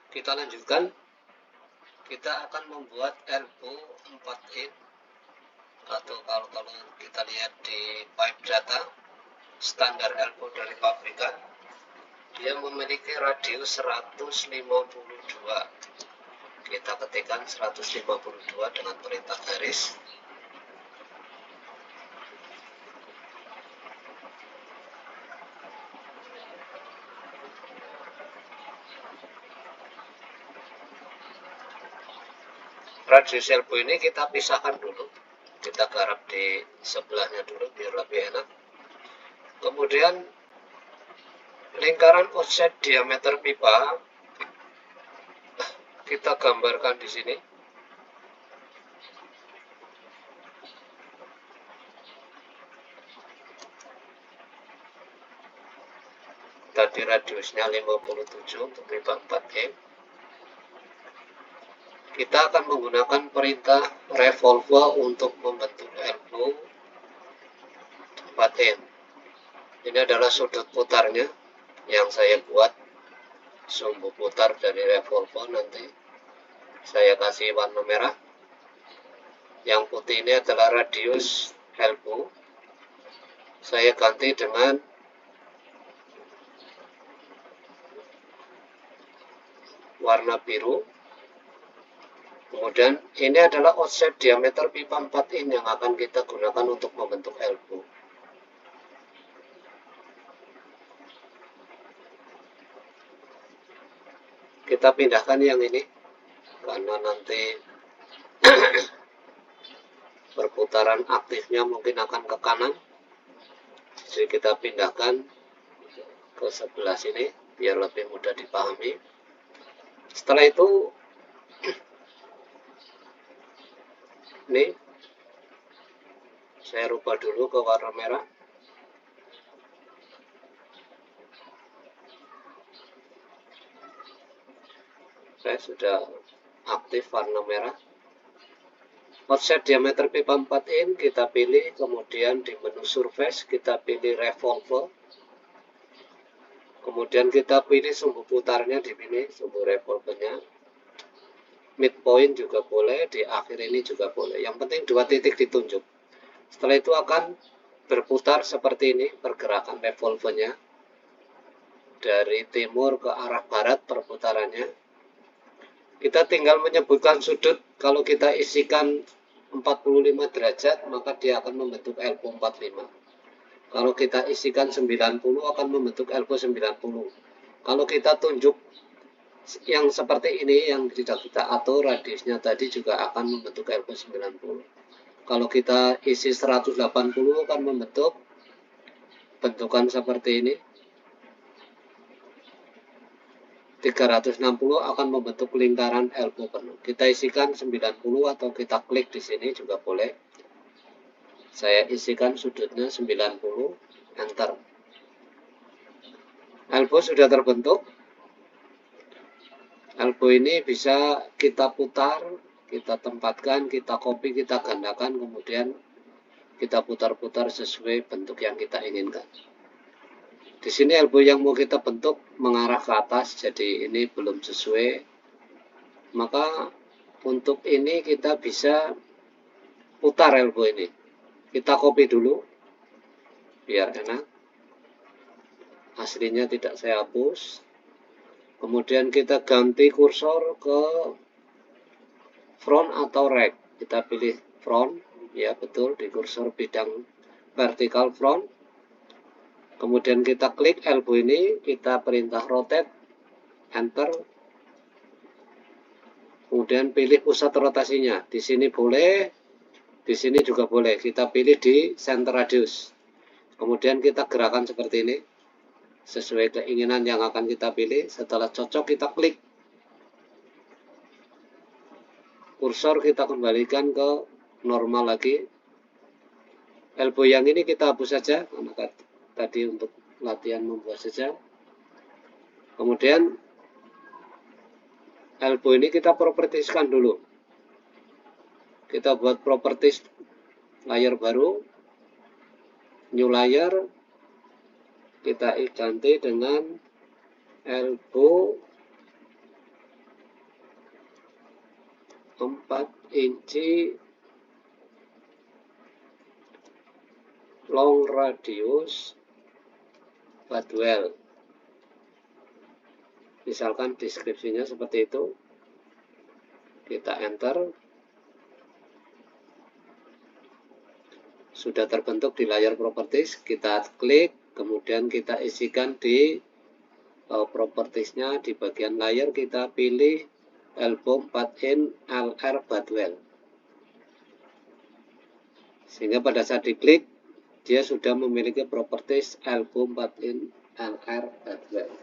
Kita lanjutkan. Kita akan membuat elbow 4 in, atau kalau kita lihat di pipe data standar elbow dari pabrikan, dia memiliki radius 152. Kita ketikkan 152 dengan perintah garis. Radius elbow ini kita pisahkan dulu, kita garap di sebelahnya dulu biar lebih enak. Kemudian lingkaran offset diameter pipa kita gambarkan di sini. Tadi radiusnya 57 untuk pipa 4 in. Kita akan menggunakan perintah revolve untuk membentuk elbow 4 in. Ini adalah sudut putarnya yang saya buat, sumbu putar dari revolve. Nanti saya kasih warna merah. Yang putih ini adalah radius elbow. Saya ganti dengan warna biru. Kemudian ini adalah offset diameter pipa 4 in yang akan kita gunakan untuk membentuk elbow. Kita pindahkan yang ini karena nanti perputaran aktifnya mungkin akan ke kanan, jadi kita pindahkan ke sebelah sini biar lebih mudah dipahami. Setelah itu ini saya rubah dulu ke warna merah. Saya sudah aktif warna merah. Offset diameter pipa 4 in kita pilih, kemudian di menu surface kita pilih revolve, kemudian kita pilih sumbu putarnya di sini, sumbu revolve-nya. Midpoint juga boleh, di akhir ini juga boleh, yang penting 2 titik ditunjuk. Setelah itu akan berputar seperti ini pergerakan revolve-nya, dari timur ke arah barat perputarannya. Kita tinggal menyebutkan sudut. Kalau kita isikan 45 derajat, maka dia akan membentuk elbow 45. Kalau kita isikan 90, akan membentuk elbow 90. Kalau kita tunjuk yang seperti ini, yang tidak kita atur radiusnya tadi, juga akan membentuk elbow 90. Kalau kita isi 180, akan membentuk bentukan seperti ini. 360 akan membentuk lingkaran elbow penuh. Kita isikan 90 atau kita klik di sini juga boleh. Saya isikan sudutnya 90, enter. Elbow sudah terbentuk. Elbow ini bisa kita putar, kita tempatkan, kita copy, kita gandakan, kemudian kita putar-putar sesuai bentuk yang kita inginkan. Di sini elbow yang mau kita bentuk mengarah ke atas, jadi ini belum sesuai. Maka untuk ini kita bisa putar elbow ini. Kita copy dulu biar enak. Aslinya tidak saya hapus. Kemudian kita ganti kursor ke front atau right. Kita pilih front, ya betul, di kursor bidang vertical front. Kemudian kita klik elbow ini, kita perintah rotate, enter. Kemudian pilih pusat rotasinya. Di sini boleh, di sini juga boleh. Kita pilih di center radius. Kemudian kita gerakan seperti ini sesuai keinginan yang akan kita pilih. Setelah cocok, kita klik kursor, kita kembalikan ke normal lagi. Elbow yang ini kita hapus saja karena tadi untuk latihan membuat saja. Kemudian elbow ini kita propertieskan dulu. Kita buat properties layer baru, new layer, kita ganti dengan elbow 4 inci long radius butt weld. Misalkan deskripsinya seperti itu. Kita enter. Sudah terbentuk di layar properties. Kita klik, kemudian kita isikan di propertiesnya. Di bagian layar kita pilih elbow 4 in LR butt weld. Sehingga pada saat diklik, dia sudah memiliki properties elbow 4 in LR butt weld.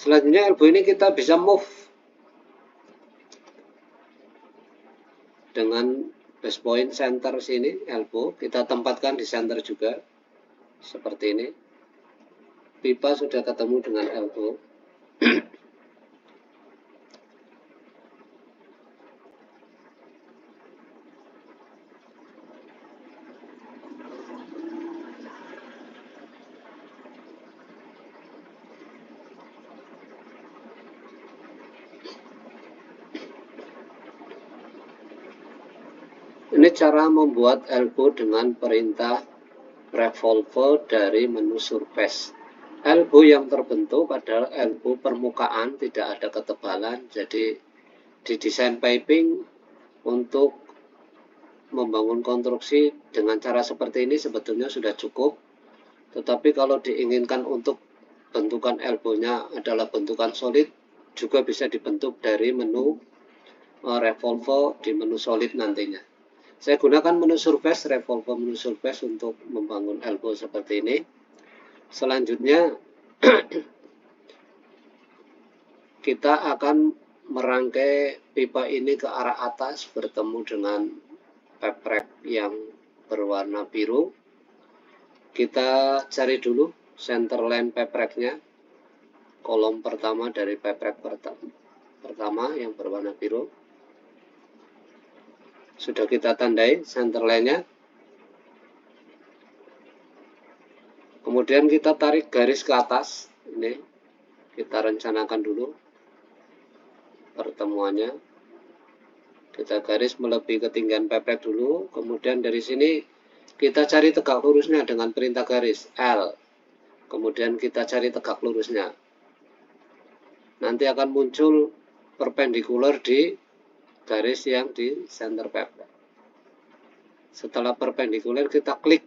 Selanjutnya elbow ini kita bisa move dengan base point center sini. Elbow kita tempatkan di center juga seperti ini. Pipa sudah ketemu dengan elbow. Ini cara membuat elbow dengan perintah revolve dari menu surface. Elbow yang terbentuk adalah elbow permukaan, tidak ada ketebalan. Jadi didesain piping untuk membangun konstruksi dengan cara seperti ini sebetulnya sudah cukup. Tetapi kalau diinginkan untuk bentukan elbow-nya adalah bentukan solid, juga bisa dibentuk dari menu revolve di menu solid nantinya. Saya gunakan menu surface, revolve menu surface untuk membangun elbow seperti ini. Selanjutnya kita akan merangkai pipa ini ke arah atas bertemu dengan peprek yang berwarna biru. Kita cari dulu center line pepreknya, kolom pertama dari peprek pertama yang berwarna biru. Sudah kita tandai center line-nya. Kemudian kita tarik garis ke atas. Ini kita rencanakan dulu pertemuannya. Kita garis melebihi ketinggian peprek dulu. Kemudian dari sini kita cari tegak lurusnya dengan perintah garis L. Kemudian kita cari tegak lurusnya. Nanti akan muncul perpendikular di garis yang di center peprek. Setelah perpendikular kita klik.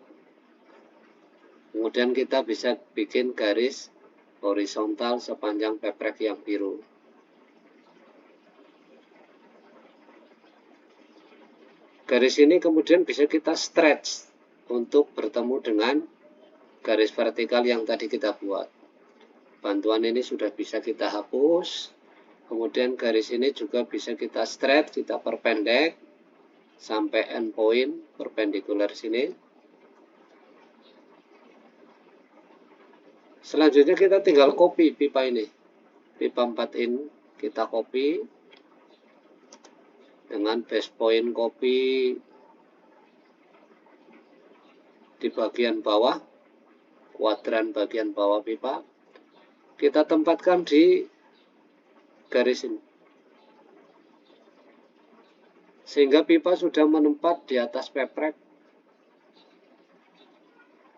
Kemudian kita bisa bikin garis horizontal sepanjang peprek yang biru. Garis ini kemudian bisa kita stretch untuk bertemu dengan garis vertikal yang tadi kita buat. Bantuan ini sudah bisa kita hapus. Kemudian garis ini juga bisa kita stretch, kita perpendek sampai endpoint perpendikular sini. Selanjutnya kita tinggal copy pipa ini. Pipa 4 in kita copy dengan base point copy di bagian bawah, kuadran bagian bawah pipa. Kita tempatkan di garis ini. Sehingga pipa sudah menempat di atas peprek,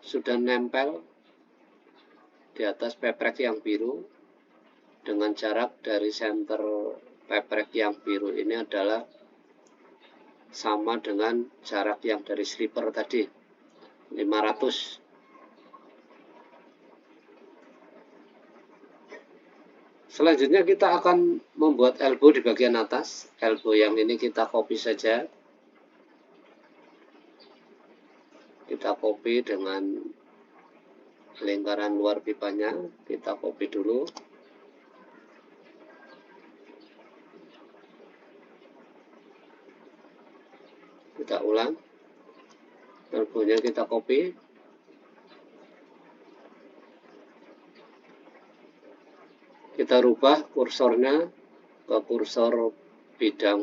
sudah nempel di atas peprek yang biru dengan jarak dari center peprek yang biru ini adalah sama dengan jarak yang dari slipper tadi, 500. Selanjutnya kita akan membuat elbow di bagian atas. Elbow yang ini kita copy saja. Kita copy dengan lingkaran luar pipanya. Kita copy dulu. Kita ulang. Elbownya kita copy. Kita rubah kursornya ke kursor bidang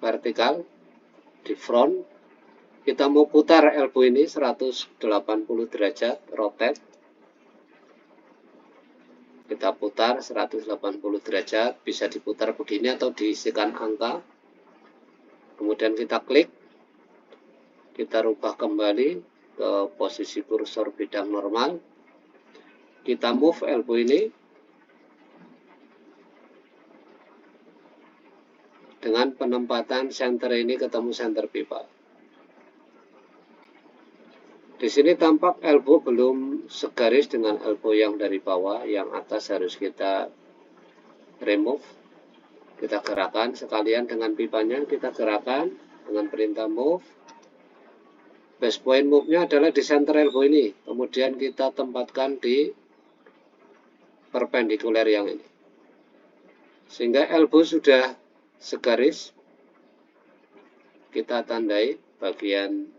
vertikal di front. Kita mau putar elbow ini 180 derajat, rotate. Kita putar 180 derajat, bisa diputar begini atau diisikan angka. Kemudian kita klik, kita rubah kembali ke posisi kursor bidang normal. Kita move elbow ini dengan penempatan center ini ketemu center pipa. Di sini tampak elbow belum segaris dengan elbow yang dari bawah, yang atas harus kita remove. Kita gerakkan sekalian dengan pipanya, kita gerakkan dengan perintah move. Base point move-nya adalah di center elbow ini, kemudian kita tempatkan di perpendikuler yang ini. Sehingga elbow sudah segaris, kita tandai bagian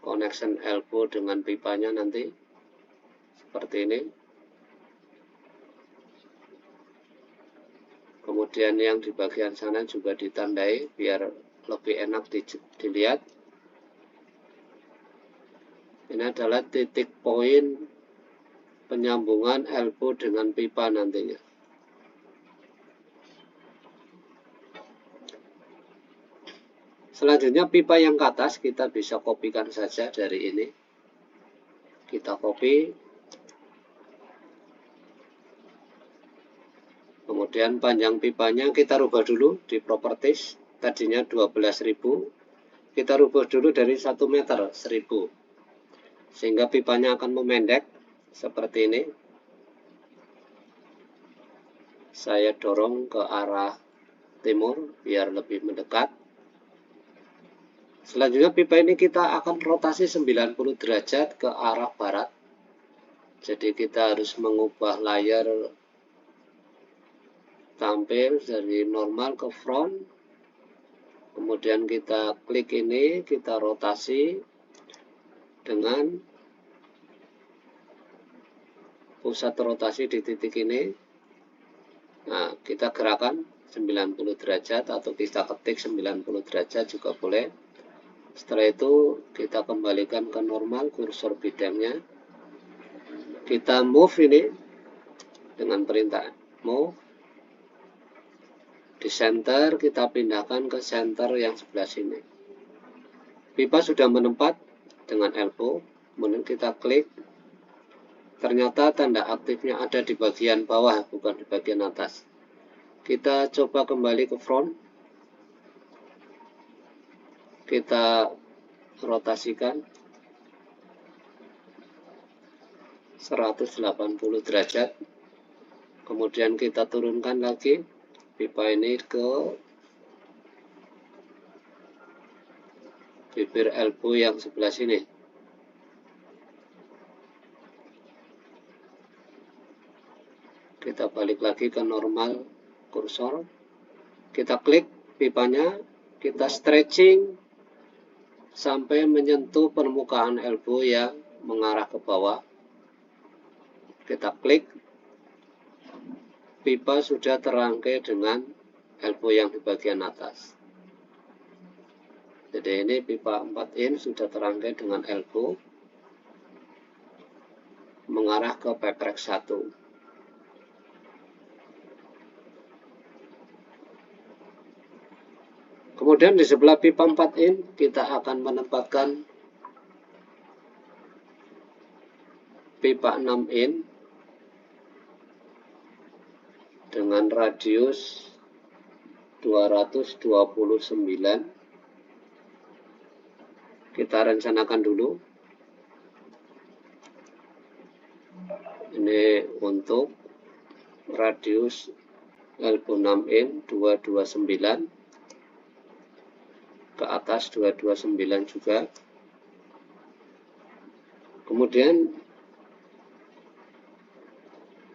connection elbow dengan pipanya nanti seperti ini. Kemudian yang di bagian sana juga ditandai biar lebih enak dilihat. Ini adalah titik poin penyambungan elbow dengan pipa nantinya. Selanjutnya pipa yang ke atas kita bisa kopikan saja dari ini. Kita copy. Kemudian panjang pipanya kita rubah dulu di properties. Tadinya 12.000. Kita rubah dulu dari 1 meter 1000. Sehingga pipanya akan memendek seperti ini. Saya dorong ke arah timur biar lebih mendekat. Selanjutnya pipa ini kita akan rotasi 90 derajat ke arah barat. Jadi kita harus mengubah layar tampil dari normal ke front. Kemudian kita klik ini, kita rotasi dengan pusat rotasi di titik ini. Nah, kita gerakan 90 derajat atau kita ketik 90 derajat juga boleh. Setelah itu kita kembalikan ke normal kursor bidangnya. Kita move ini dengan perintah move. Di center kita pindahkan ke center yang sebelah sini. Pipa sudah menempat dengan elbow. Kemudian kita klik. Ternyata tanda aktifnya ada di bagian bawah, bukan di bagian atas. Kita coba kembali ke front. Kita rotasikan 180 derajat. Kemudian kita turunkan lagi pipa ini ke bibir elbow yang sebelah sini. Kita balik lagi ke normal kursor. Kita klik pipanya, kita stretching sampai menyentuh permukaan elbow yang mengarah ke bawah. Kita klik, pipa sudah terangkai dengan elbow yang di bagian atas. Jadi ini pipa 4 in sudah terangkai dengan elbow mengarah ke peprek 1. Kemudian di sebelah pipa 4 in kita akan menempatkan pipa 6 in dengan radius 229. Kita rencanakan dulu. Ini untuk radius elbow 6 in 229. Ke atas 229 juga. Kemudian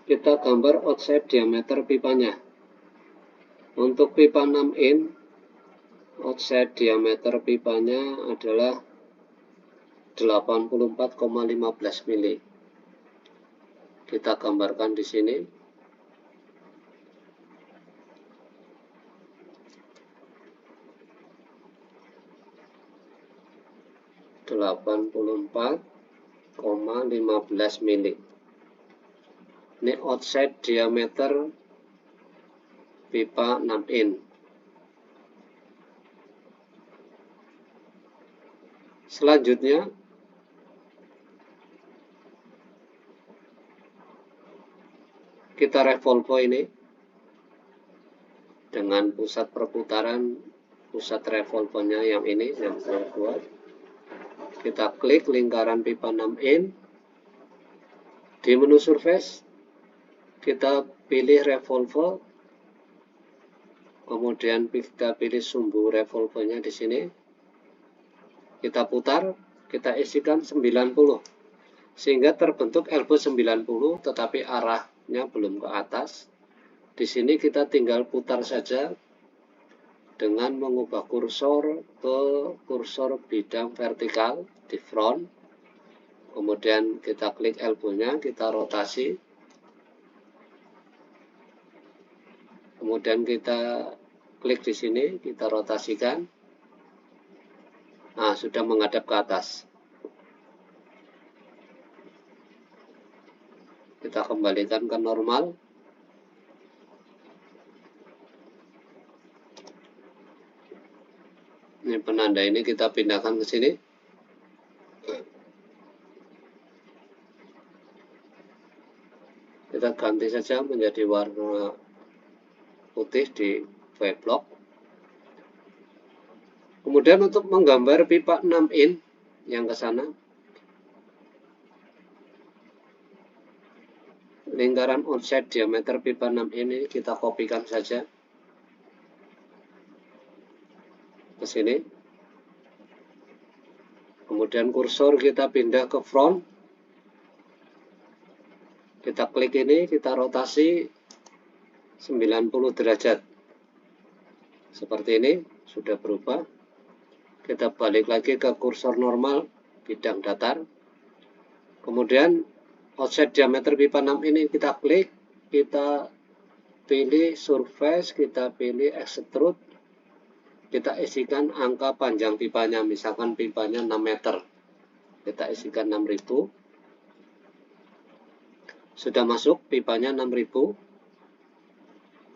kita gambar outside diameter pipanya. Untuk pipa 6 in, outside diameter pipanya adalah 84,15 mili. Kita gambarkan di sini. 84,15 mili. Ini outside diameter pipa 6 in. Selanjutnya kita revolvo ini dengan pusat perputaran, pusat revolvonya yang ini yang saya buat. Kita klik lingkaran pipa 6 in. Di menu surface kita pilih revolvo, kemudian kita pilih sumbu revolvonya di sini. Kita putar, kita isikan 90 sehingga terbentuk elbow 90, tetapi arahnya belum ke atas. Di sini kita tinggal putar saja dengan mengubah kursor ke kursor bidang vertikal di front. Kemudian kita klik elbow-nya, kita rotasi. Kemudian kita klik di sini, kita rotasikan. Nah, sudah menghadap ke atas. Kita kembalikan ke normal. Ini penanda ini kita pindahkan ke sini. Kita ganti saja menjadi warna putih di V-block. Kemudian untuk menggambar pipa 6 in yang ke sana, lingkaran outside diameter pipa 6 ini kita kopikan saja ke sini. Kemudian kursor kita pindah ke front. Kita klik ini, kita rotasi 90 derajat. Seperti ini, sudah berubah. Kita balik lagi ke kursor normal, bidang datar. Kemudian outside diameter pipa 6 ini kita klik, kita pilih surface, kita pilih extrude, kita isikan angka panjang pipanya, misalkan pipanya 6 meter. Kita isikan 6000. Sudah masuk pipanya 6000.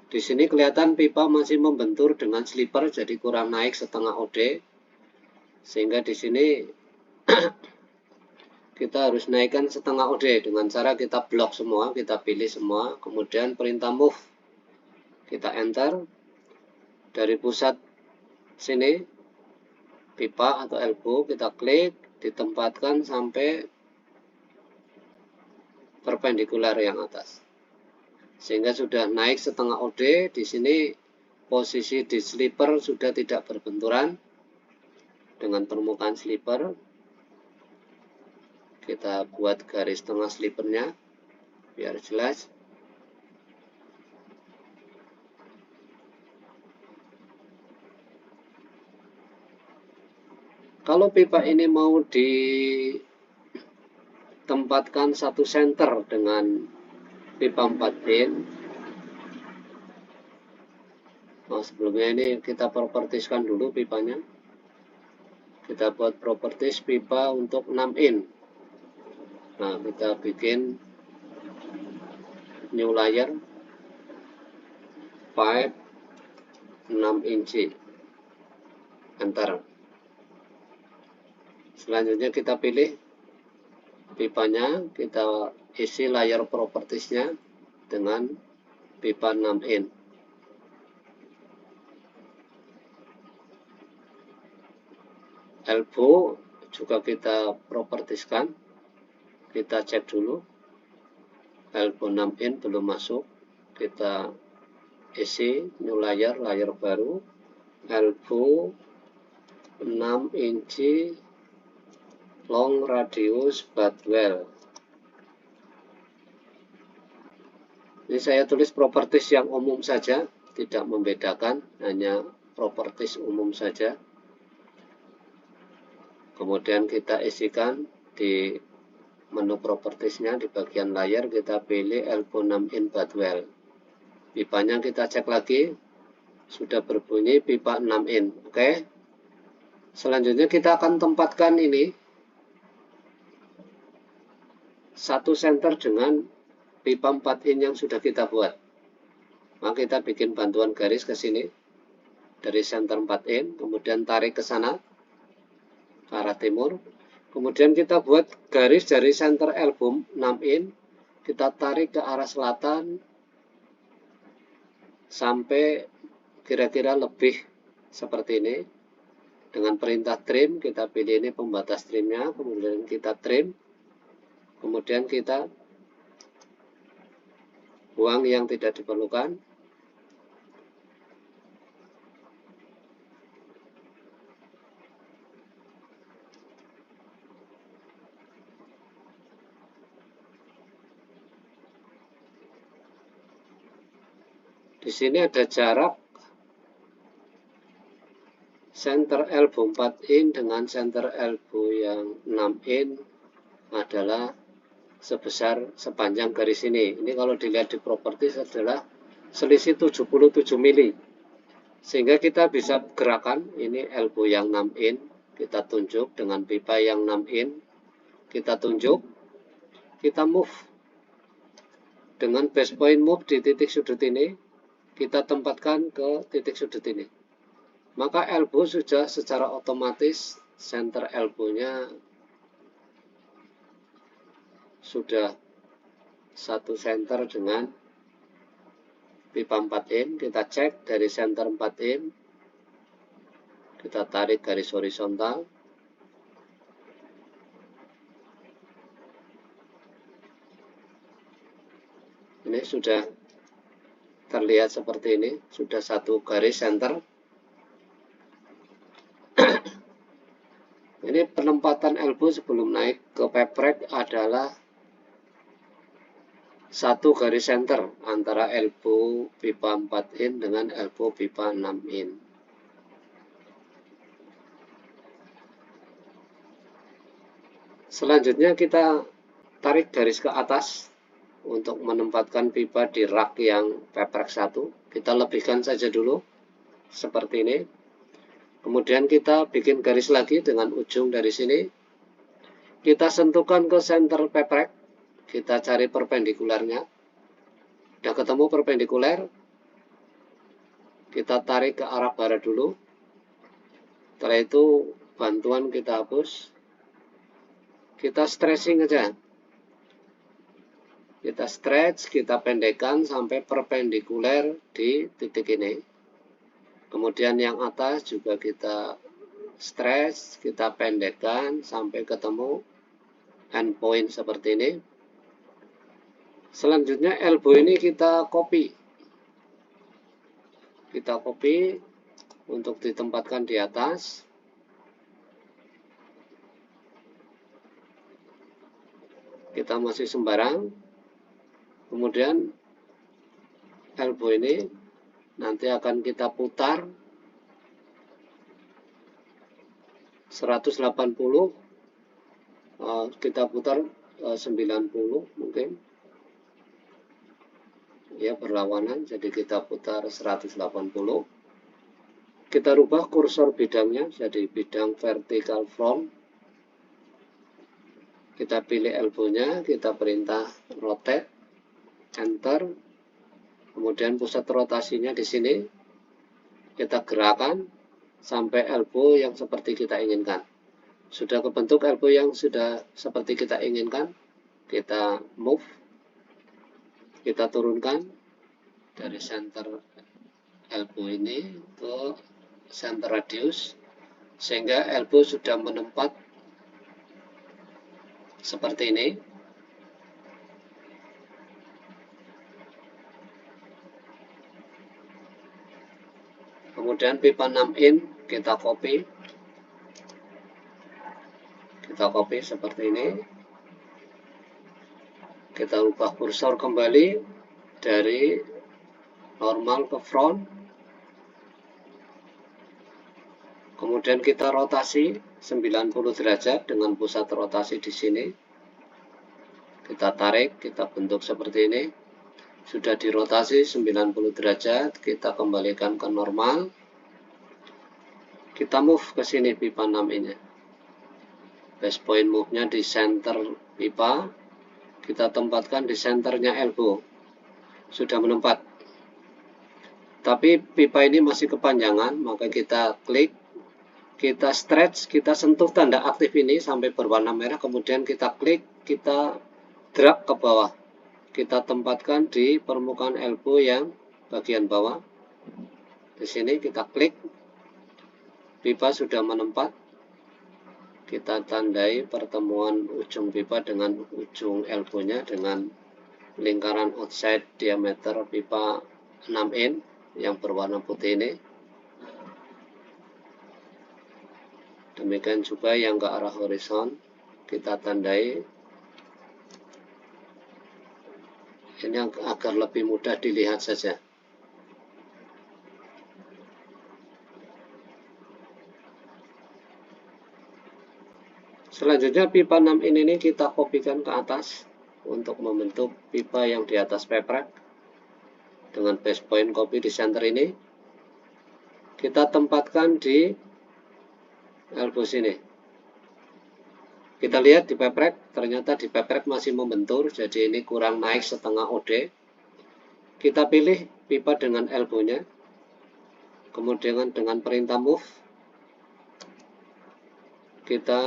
Di sini kelihatan pipa masih membentur dengan slipper, jadi kurang naik setengah OD. Sehingga di sini kita harus naikkan setengah OD dengan cara kita blok semua, kita pilih semua, kemudian perintah move. Kita enter. Dari pusat sini pipa atau elbow kita klik, ditempatkan sampai perpendikular yang atas, sehingga sudah naik setengah OD. Di sini posisi di slipper sudah tidak berbenturan dengan permukaan slipper. Kita buat garis tengah slippernya biar jelas. Kalau pipa ini mau ditempatkan satu center dengan pipa 4 in, nah sebelumnya ini kita propertiskan dulu pipanya. Kita buat properties pipa untuk 6 in. Nah, kita bikin new layer pipe 6 inci. Enter. Selanjutnya kita pilih pipanya, kita isi layer propertiesnya dengan pipa 6 in. Elbow juga kita propertieskan. Kita cek dulu. Elbow 6 in belum masuk. Kita isi new layer, layer baru. Elbow 6 inci long radius butt well. Ini saya tulis properties yang umum saja, tidak membedakan, hanya properties umum saja. Kemudian kita isikan di menu propertiesnya, di bagian layar kita pilih elbow 6 in butt well. Pipanya kita cek lagi, sudah berbunyi pipa 6 in. Oke. Selanjutnya kita akan tempatkan ini satu center dengan pipa 4 in yang sudah kita buat. Maka kita bikin bantuan garis ke sini dari center 4 in, kemudian tarik ke sana ke arah timur. Kemudian kita buat garis dari center elbow 6 in, kita tarik ke arah selatan sampai kira-kira lebih seperti ini. Dengan perintah trim, kita pilih ini pembatas trimnya, kemudian kita trim, kemudian kita buang yang tidak diperlukan. Di sini ada jarak center elbow 4 in dengan center elbow yang 6 in adalah sebesar sepanjang garis ini. Ini kalau dilihat di properties adalah selisih 77 mili. Sehingga kita bisa gerakan, ini elbow yang 6 in, kita tunjuk dengan pipa yang 6 in, kita tunjuk, kita move. Dengan base point move di titik sudut ini, kita tempatkan ke titik sudut ini. Maka elbow sudah secara otomatis center elbow-nya sudah satu center dengan pipa 4 in. Kita cek dari center 4 in, kita tarik garis horizontal. Ini sudah terlihat seperti ini, sudah satu garis center. Ini penempatan elbow sebelum naik ke peprek adalah satu garis center antara elbow pipa 4 in dengan elbow pipa 6 in. Selanjutnya kita tarik garis ke atas untuk menempatkan pipa di rak yang peprek 1. Kita lebihkan saja dulu seperti ini. Kemudian kita bikin garis lagi dengan ujung dari sini. Kita sentuhkan ke center peprek. Kita cari perpendikularnya. Sudah ketemu perpendikular. Kita tarik ke arah barat dulu. Setelah itu bantuan kita hapus. Kita stretching aja. Kita stretch, kita pendekkan sampai perpendikular di titik ini. Kemudian yang atas juga kita stretch, kita pendekkan sampai ketemu endpoint seperti ini. Selanjutnya elbow ini kita copy. Kita copy untuk ditempatkan di atas. Kita masih sembarang. Kemudian elbow ini nanti akan kita putar 180, kita putar 90 mungkin ya, berlawanan, jadi kita putar 180. Kita rubah kursor bidangnya jadi bidang vertical front. Kita pilih elbow-nya, kita perintah rotate, enter. Kemudian pusat rotasinya di sini kita gerakan sampai elbow yang seperti kita inginkan. Sudah kebentuk elbow yang sudah seperti kita inginkan, kita move, kita turunkan dari center elbow ini ke center radius, sehingga elbow sudah menempat seperti ini. Kemudian pipa 6 in kita copy seperti ini. Kita ubah kursor kembali dari normal ke front. Kemudian kita rotasi 90 derajat dengan pusat rotasi di sini. Kita tarik, kita bentuk seperti ini. Sudah dirotasi 90 derajat, kita kembalikan ke normal. Kita move ke sini pipa 6 ini. Base point move-nya di center pipa. kita tempatkan di senternya elbow, sudah menempat. Tapi pipa ini masih kepanjangan, maka kita klik, kita stretch, kita sentuh tanda aktif ini sampai berwarna merah, kemudian kita klik, kita drag ke bawah, kita tempatkan di permukaan elbow yang bagian bawah. Di sini kita klik, pipa sudah menempat. Kita tandai pertemuan ujung pipa dengan ujung elbow-nya dengan lingkaran outside diameter pipa 6 in yang berwarna putih ini. Demikian juga yang ke arah horizon, kita tandai. Ini agar lebih mudah dilihat saja. Selanjutnya pipa 6 in ini kita kopikan ke atas untuk membentuk pipa yang di atas peprek. Dengan base point copy di center ini, kita tempatkan di elbow sini. Kita lihat di peprek, ternyata di peprek masih membentur, jadi ini kurang naik setengah OD. Kita pilih pipa dengan elbow-nya, kemudian dengan perintah move, kita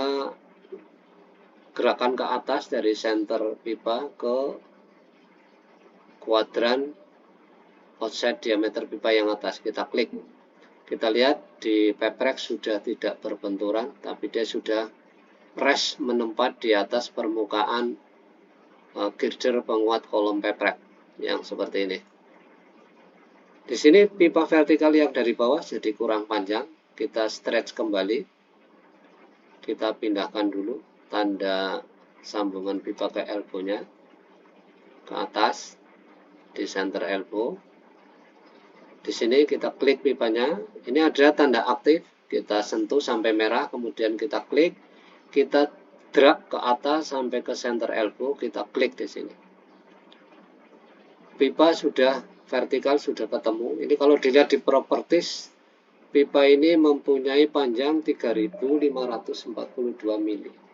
gerakan ke atas dari center pipa ke kuadran outside diameter pipa yang atas. Kita klik, kita lihat di peprek sudah tidak berbenturan, tapi dia sudah rest menempat di atas permukaan girder penguat kolom peprek yang seperti ini. Di sini pipa vertikal yang dari bawah jadi kurang panjang, kita stretch kembali, kita pindahkan dulu tanda sambungan pipa ke elbow-nya ke atas di center elbow. Di sini kita klik pipanya, ini ada tanda aktif, kita sentuh sampai merah, kemudian kita klik, kita drag ke atas sampai ke center elbow, kita klik di sini. Pipa sudah vertikal, sudah ketemu. Ini kalau dilihat di properties, pipa ini mempunyai panjang 3542 mili.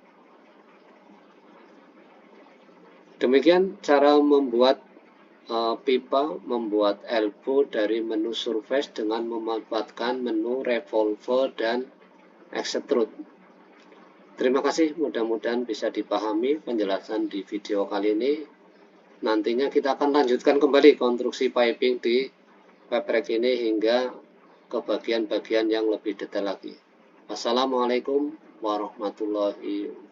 Demikian cara membuat pipa, membuat elbow dari menu surface dengan memanfaatkan menu revolver dan extrude. Terima kasih, mudah-mudahan bisa dipahami penjelasan di video kali ini. Nantinya kita akan lanjutkan kembali konstruksi piping di peprek ini hingga ke bagian-bagian yang lebih detail lagi. Wassalamualaikum warahmatullahi wabarakatuh.